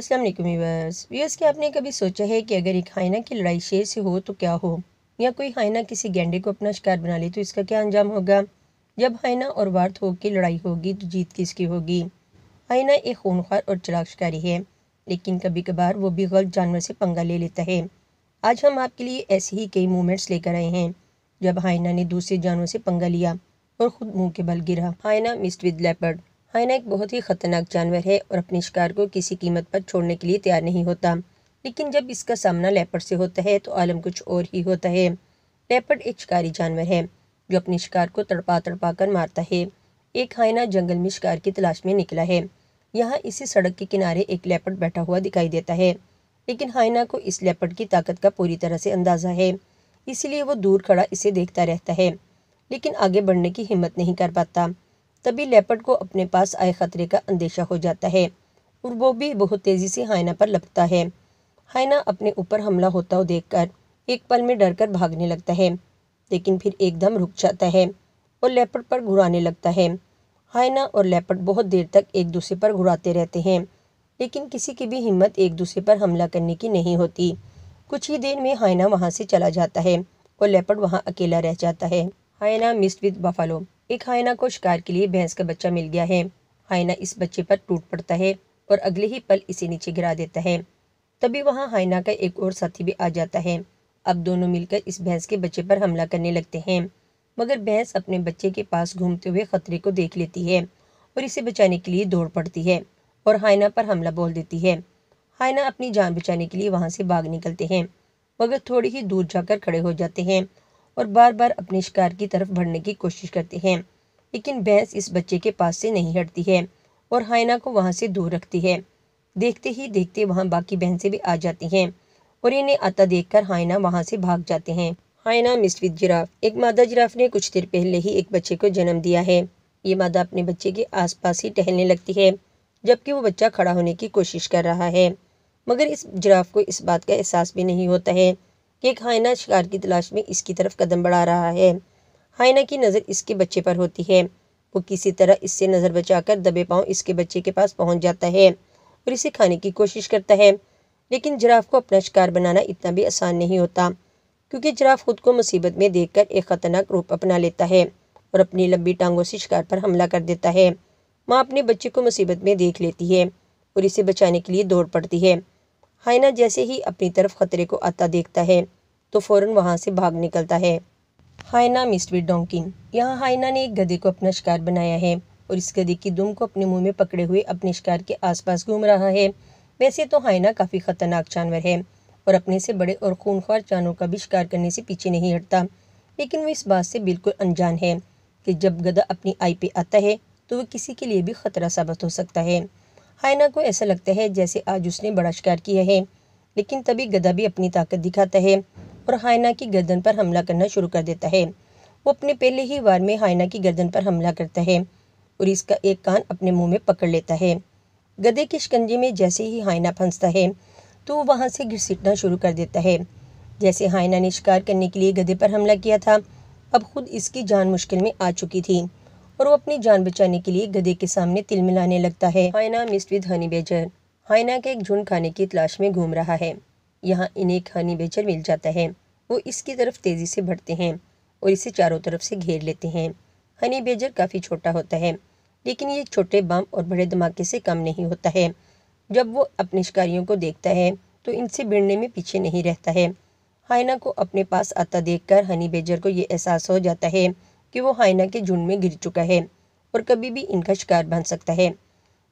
अस्सलाम वालेकुम व्यूअर्स क्या आपने कभी सोचा है कि अगर एक हाइना की लड़ाई शेर से हो तो क्या हो, या कोई हाइना किसी गैंडे को अपना शिकार बना ले तो इसका क्या अंजाम होगा। जब हाइना और वार्थोग की लड़ाई होगी तो जीत किसकी होगी। हाइना एक खूंखार और चालाक शिकारी है, लेकिन कभी कभार वो भी गलत जानवर से पंगा ले लेता है। आज हम आपके लिए ऐसे ही कई मोमेंट्स लेकर आए हैं जब हाइना ने दूसरे जानवर से पंगा लिया और खुद मुंह के बल गिरा। हाइना मिस्ड विद लेपर्ड। हाइना एक बहुत ही खतरनाक जानवर है और अपने शिकार को किसी कीमत पर छोड़ने के लिए तैयार नहीं होता, लेकिन जब इसका सामना लेपर्ड से होता है तो आलम कुछ और ही होता है। लेपर्ड एक शिकारी जानवर है जो अपने शिकार को तड़पा तड़पा कर मारता है। एक हाइना जंगल में शिकार की तलाश में निकला है। यहाँ इसी सड़क के किनारे एक लेपर्ड बैठा हुआ दिखाई देता है, लेकिन हाइना को इस लेपर्ड की ताकत का पूरी तरह से अंदाजा है, इसलिए वो दूर खड़ा इसे देखता रहता है, लेकिन आगे बढ़ने की हिम्मत नहीं कर पाता। तभी लेपर्ड को अपने पास आए खतरे का अंदेशा हो जाता है और वो भी बहुत तेजी से हाइना पर लपकता है। हाइना अपने ऊपर हमला होता हुआ देखकर एक पल में डरकर भागने लगता है, लेकिन फिर एकदम रुक जाता है और लेपर्ड पर घुराने लगता है। हाइना और लेपर्ड बहुत देर तक एक दूसरे पर घुराते रहते हैं, लेकिन किसी की भी हिम्मत एक दूसरे पर हमला करने की नहीं होती। कुछ ही देर में हाइना वहां से चला जाता है और लेपर्ड वहां अकेला रह जाता है। हाइना मिस्ड विद बफेलो। एक हाइना को शिकार के लिए भैंस का बच्चा मिल गया है। हाइना इस बच्चे पर टूट पड़ता है और अगले ही पल इसे नीचे गिरा देता है। तभी वहां हाइना का एक और साथी भी आ जाता है। अब दोनों मिलकर इस भैंस के बच्चे पर हमला करने लगते हैं, मगर भैंस अपने बच्चे के पास घूमते हुए खतरे को देख लेती है और इसे बचाने के लिए दौड़ पड़ती है और हाइना पर हमला बोल देती है। हाइना अपनी जान बचाने के लिए वहां से भाग निकलते हैं, मगर थोड़ी ही दूर जाकर खड़े हो जाते हैं और बार बार अपने शिकार की तरफ बढ़ने की कोशिश करते हैं, लेकिन भैंस इस बच्चे के पास से नहीं हटती है और हाइना को वहां से दूर रखती है। देखते ही देखते वहां बाकी भैंसें भी आ जाती हैं और इन्हें आता देखकर हाइना वहां से भाग जाते हैं। हाइना मिस्ड विद जिराफ। एक मादा जिराफ ने कुछ देर पहले ही एक बच्चे को जन्म दिया है। ये मादा अपने बच्चे के आसपास ही टहलने लगती है, जबकि वो बच्चा खड़ा होने की कोशिश कर रहा है, मगर इस जिराफ को इस बात का एहसास भी नहीं होता है कि एक हाइना शिकार की तलाश में इसकी तरफ कदम बढ़ा रहा है। हाइना की नज़र इसके बच्चे पर होती है। वो किसी तरह इससे नज़र बचाकर दबे पांव इसके बच्चे के पास पहुंच जाता है और इसे खाने की कोशिश करता है, लेकिन जिराफ को अपना शिकार बनाना इतना भी आसान नहीं होता, क्योंकि जिराफ खुद को मुसीबत में देखकर एक खतरनाक रूप अपना लेता है और अपनी लंबी टांगों से शिकार पर हमला कर देता है। माँ अपने बच्चे को मुसीबत में देख लेती है और इसे बचाने के लिए दौड़ पड़ती है। हाइना जैसे ही अपनी तरफ खतरे को आता देखता है तो फौरन वहां से भाग निकलता है। हाइना मिस्ड विद डोंकी। यहाँ हाइना ने एक गधे को अपना शिकार बनाया है और इस गधे की दुम को अपने मुंह में पकड़े हुए अपने शिकार के आसपास घूम रहा है। वैसे तो हाइना काफी खतरनाक जानवर है और अपने से बड़े और खूंखार जानवरों का भी शिकार करने से पीछे नहीं हटता, लेकिन वो इस बात से बिल्कुल अनजान है कि जब गधा अपनी आई पे आता है तो वो किसी के लिए भी खतरा साबित हो सकता है। हाइना को ऐसा लगता है जैसे आज उसने बड़ा शिकार किया है, लेकिन तभी गधा भी अपनी ताकत दिखाता है और हाइना की गर्दन पर हमला करना शुरू कर देता है। वो अपने पहले ही वार में हाइना की गर्दन पर हमला करता है और इसका एक कान अपने मुंह में पकड़ लेता है। गधे के शिकंजे में जैसे ही हाइना फंसता है तो वो वहां से घसीटना शुरू कर देता है। जैसे हाइना ने शिकार करने के लिए गधे पर हमला किया था, अब खुद इसकी जान मुश्किल में आ चुकी थी और वो अपनी जान बचाने के लिए गधे के सामने तिल मिलाने लगता है। हाइना मिस्ड विद हनी बेजर। हाइना का एक झुंड खाने की तलाश में घूम रहा है। यहाँ इन्हें एक हनी बेजर मिल जाता है। वो इसकी तरफ तेजी से बढ़ते हैं और इसे चारों तरफ से घेर लेते हैं। हनी बेजर काफी छोटा होता है, लेकिन ये छोटे बम और बड़े धमाके से कम नहीं होता है। जब वो अपने शिकारियों को देखता है तो इनसे भिड़ने में पीछे नहीं रहता है। हाइना को अपने पास आता देखकर हनी बेजर को ये एहसास हो जाता है कि वो हाइना के झुंड में गिर चुका है और कभी भी इनका शिकार बन सकता है।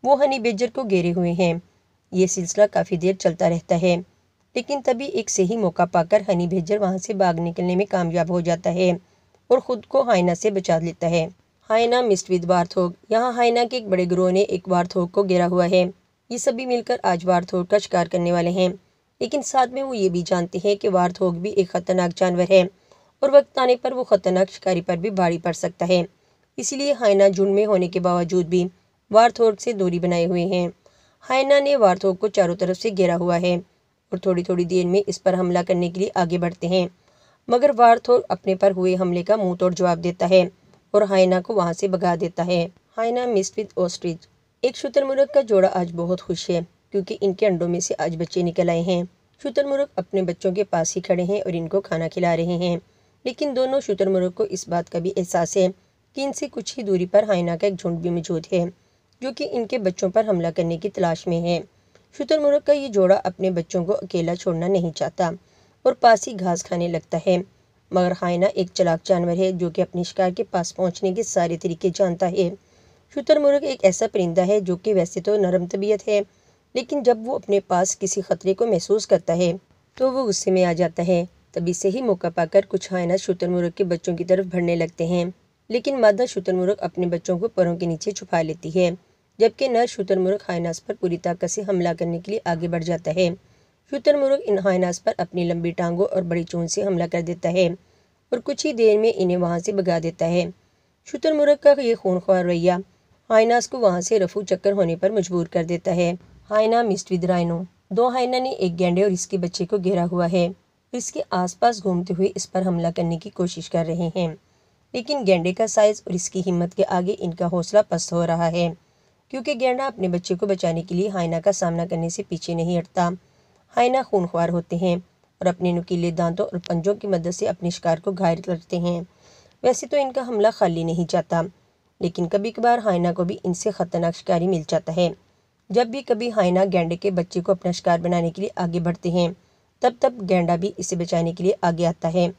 वो हनी बेजर को घेरे हुए हैं। ये सिलसिला काफी देर चलता रहता है, लेकिन तभी एक सही मौका पाकर हनी बेजर वहां से भाग निकलने में कामयाब हो जाता है और खुद को हाइना से बचा लेता है। हाइना मिस्ड विद वार्थोग। यहाँ हाइना के एक बड़े गिरोह ने एक वार्थोग को घेरा हुआ है। ये सभी मिलकर आज वार्थोग का शिकार करने वाले हैं, लेकिन साथ में वो ये भी जानते हैं कि वार्थोग भी एक खतरनाक जानवर है और वक्त आने पर वो खतरनाक शिकारी पर भी भारी पड़ सकता है। इसलिए हाइना झुंड में होने के बावजूद भी वार्थोग से दूरी बनाए हुए हैं। हाइना ने वार्थोग को चारों तरफ से घेरा हुआ है और थोड़ी थोड़ी देर में इस पर हमला करने के लिए आगे बढ़ते हैं, मगर वार्थोग अपने पर हुए हमले का मुंह तोड़ जवाब देता है और हाइना को वहां से भगा देता है। हाइना मिस्ड विद ऑस्ट्रिच। एक शुतुरमुर्ग का जोड़ा आज बहुत खुश है। क्योंकि इनके अंडों में से आज बच्चे निकल आए हैं। शुतुरमुर्ग अपने बच्चों के पास ही खड़े हैं और इनको खाना खिला रहे हैं, लेकिन दोनों शुतुरमुर्ग को इस बात का भी एहसास है कि इनसे कुछ ही दूरी पर हाइना का एक झुंड भी मौजूद है, जो कि इनके बच्चों पर हमला करने की तलाश में है। शुतुरमुर्ग का ये जोड़ा अपने बच्चों को अकेला छोड़ना नहीं चाहता और पास ही घास खाने लगता है, मगर हाइना एक चालाक जानवर है जो कि अपने शिकार के पास पहुंचने के सारे तरीके जानता है। शुतुरमुर्ग एक ऐसा परिंदा है जो कि वैसे तो नरम तबीयत है, लेकिन जब वो अपने पास किसी खतरे को महसूस करता है तो वो गुस्से में आ जाता है। तभी से ही मौका पाकर कुछ हाइना शुतुरमुर्ग के बच्चों की तरफ बढ़ने लगते हैं, लेकिन मादा शुतुरमुर्ग अपने बच्चों को पैरों के नीचे छुपा लेती है, जबकि नर शुतुरमुर्ग हाइनास पर पूरी ताकत से हमला करने के लिए आगे बढ़ जाता है। शुतुरमुर्ग इन हाइनास पर अपनी लंबी टांगों और बड़ी चोंच से हमला कर देता है और कुछ ही देर में इन्हें वहां से भगा देता है। शुतुरमुर्ग का ये खूंखार रवैया हाइनास को वहां से रफू चक्कर होने पर मजबूर कर देता है। हाइना मिक्स्ड विद राइनो। दो हाइना ने एक गैंडे और इसके बच्चे को घेरा हुआ है, इसके आसपास घूमते हुए इस पर हमला करने की कोशिश कर रहे हैं, लेकिन गैंडे का साइज और इसकी हिम्मत के आगे इनका हौसला पस्त हो रहा है, क्योंकि गैंडा अपने बच्चे को बचाने के लिए हाइना का सामना करने से पीछे नहीं हटता। हाइना खूंखार होते हैं और अपने नुकीले दांतों और पंजों की मदद से अपने शिकार को घायल करते हैं। वैसे तो इनका हमला खाली नहीं जाता, लेकिन कभी कभार हाइना को भी इनसे खतरनाक शिकारी मिल जाता है। जब भी कभी हाइना गैंडे के बच्चे को अपना शिकार बनाने के लिए आगे बढ़ते हैं, तब गैंडा भी इसे बचाने के लिए आगे आता है।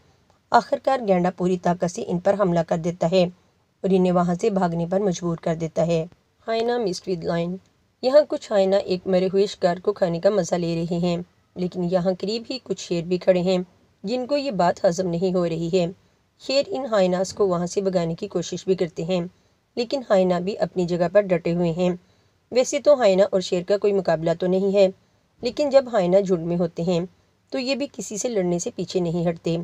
आखिरकार गैंडा पूरी ताकत से इन पर हमला कर देता है और इन्हें वहां से भागने पर मजबूर कर देता है। हाइना मिक्स्ड विद लायन। यहाँ कुछ हाइना एक मरे हुए शिकार को खाने का मजा ले रहे हैं, लेकिन यहाँ करीब ही कुछ शेर भी खड़े हैं जिनको ये बात हजम नहीं हो रही है। शेर इन हाइनास को वहां से भगाने की कोशिश भी करते हैं, लेकिन हाइना भी अपनी जगह पर डटे हुए हैं। वैसे तो हाइना और शेर का कोई मुकाबला तो नहीं है, लेकिन जब हाइना झुंड में होते हैं तो ये भी किसी से लड़ने से पीछे नहीं हटते।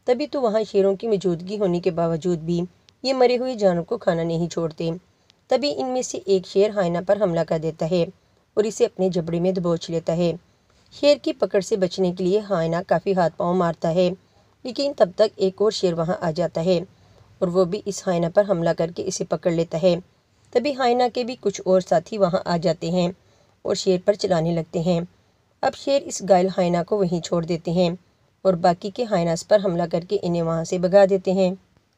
तभी तो वहाँ शेरों की मौजूदगी होने के बावजूद भी ये मरे हुए जानवर को खाना नहीं छोड़ते। तभी इनमें से एक शेर हाइना पर हमला कर देता है और इसे अपने जबड़े में दबोच लेता है। शेर की पकड़ से बचने के लिए हाइना काफ़ी हाथ पांव मारता है, लेकिन तब तक एक और शेर वहाँ आ जाता है और वो भी इस हाइना पर हमला करके इसे पकड़ लेता है। तभी हाइना के भी कुछ और साथी वहाँ आ जाते हैं और शेर पर चलाने लगते हैं। अब शेर इस घायल हाइना को वहीं छोड़ देते हैं और बाकी के हाइनास पर हमला करके इन्हें वहाँ से भगा देते हैं।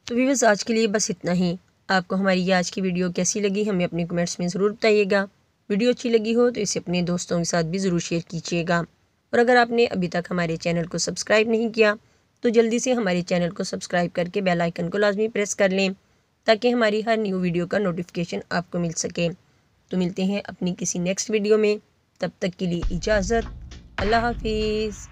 तो व्यूअर्स, आज के लिए बस इतना ही। आपको हमारी ये आज की वीडियो कैसी लगी हमें अपने कमेंट्स में ज़रूर बताइएगा। वीडियो अच्छी लगी हो तो इसे अपने दोस्तों के साथ भी ज़रूर शेयर कीजिएगा, और अगर आपने अभी तक हमारे चैनल को सब्सक्राइब नहीं किया तो जल्दी से हमारे चैनल को सब्सक्राइब करके बेल आइकन को लाजमी प्रेस कर लें, ताकि हमारी हर न्यू वीडियो का नोटिफिकेशन आपको मिल सके। तो मिलते हैं अपनी किसी नेक्स्ट वीडियो में, तब तक के लिए इजाज़त। अल्लाह हाफिज़।